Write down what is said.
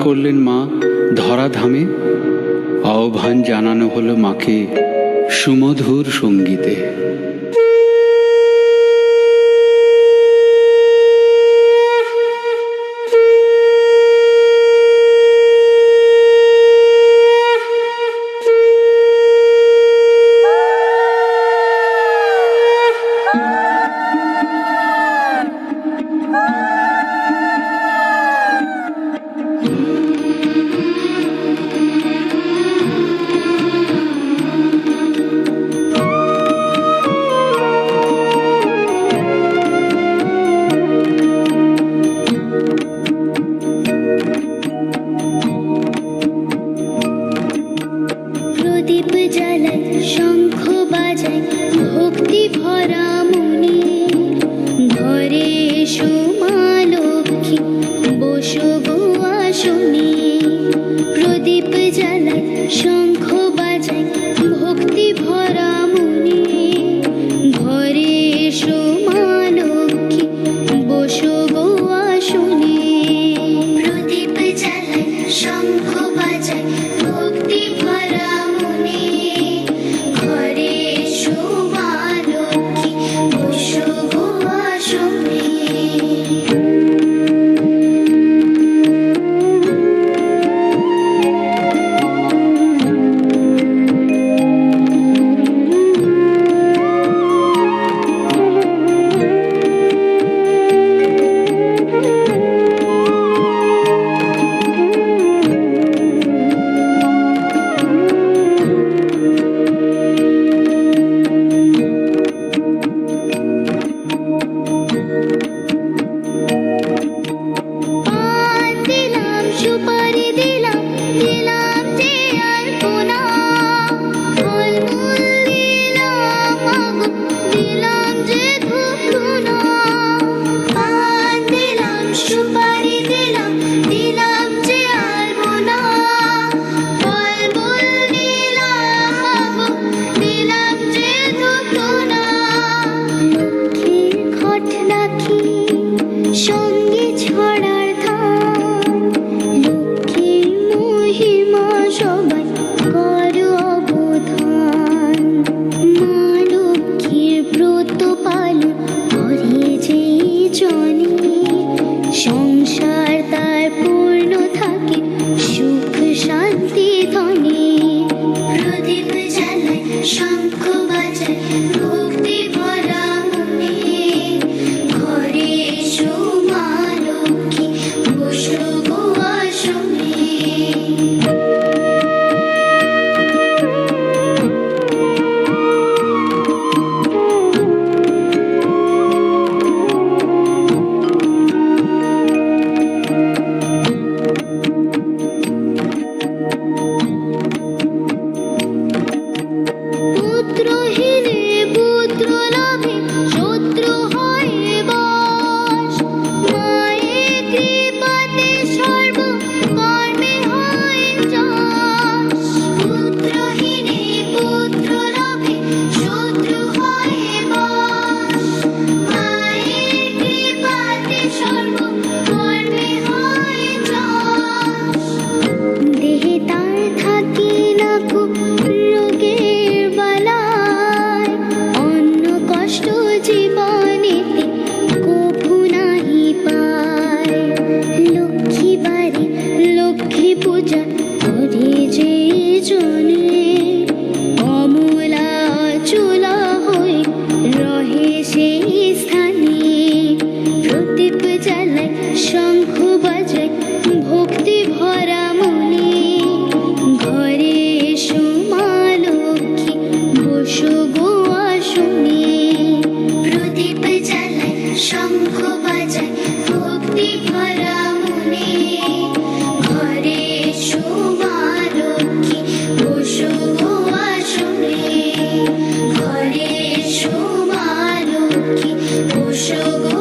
করলেন মা ধরাধামে। আহ্বান জানানো হলো মাকে সুমধুর সঙ্গীতে। প্রদীপ জ্বালাই শঙ্খ বাজাই ভক্তি ভরা মনে, ঘরে এসো মা লক্ষ্মী বসো গো আসনে। প্রদীপ জ্বালাই শঙ্খ বাজাই ভক্তি ভরা মনে, ঘরে এসো মা লক্ষ্মী বসো গো আসনে। প্রদীপ জ্বালাই শঙ্খ বাজাই ভক্তি ভরা মনে, ঘরে এসো মা লক্ষ্মী বসো গো আসনে। সুপারি দিলাম দিলাম যে আলপনা, ফলমূল দিলাম আগো দিলাম যে ধূপধুনা। পান দিলাম সুপারি দিলাম দিলাম যে আলপনা, ফলমূল দিলাম আগো দিলাম যে ধূপধুনা। লক্ষ্মীর ঘট রাখি সঙ্গে ছড়ার ধান, লক্ষ্মীর মহিমা সবাই করো অবধান। মা লক্ষ্মীর ব্রত পালন করে যে জনে, সংসার তার পূর্ণ থাকে সুখ শান্তি ধনে। প্রদীপ জ্বালাই শঙ্খ বাজাই ভক্তি ভরা মনে, ঘরে এসো মা লক্ষ্মী বসো গো আসনে। পুত্রহীনে পুত্র লাভে শত্রু হয় বশ, মায়ের কৃপাতে সর্ব কর্মে হয় যশ। পুত্রহীনে পুত্র লাভে শত্রু হয় বশ, মায়ের কৃপাতে সর্ব কর্মে হয় যশ। দেহে তার থাকি না খুব রোগের বালাই, অন্য কষ্ট জীবনেতে কভু নাহি পায়। লক্ষ্মী বাড়ি লক্ষ্মী পূজা করে যে জনে, অমূলা চুলা হয়ে রহে সেই স্থানে। প্রদীপ জ্বালাই শঙ্খ বাজাই ভক্তি ভরা মনে, ঘরে এসো মা লক্ষ্মী বসো গো আসনে। প্রদীপ জ্বালাই শঙ্খ বাজাই ভক্তি ভরা মনে, ঘরে এসো মা লক্ষ্মী বসো গো আসনে। ঘরে এসো মা লক্ষ্মী বসো গো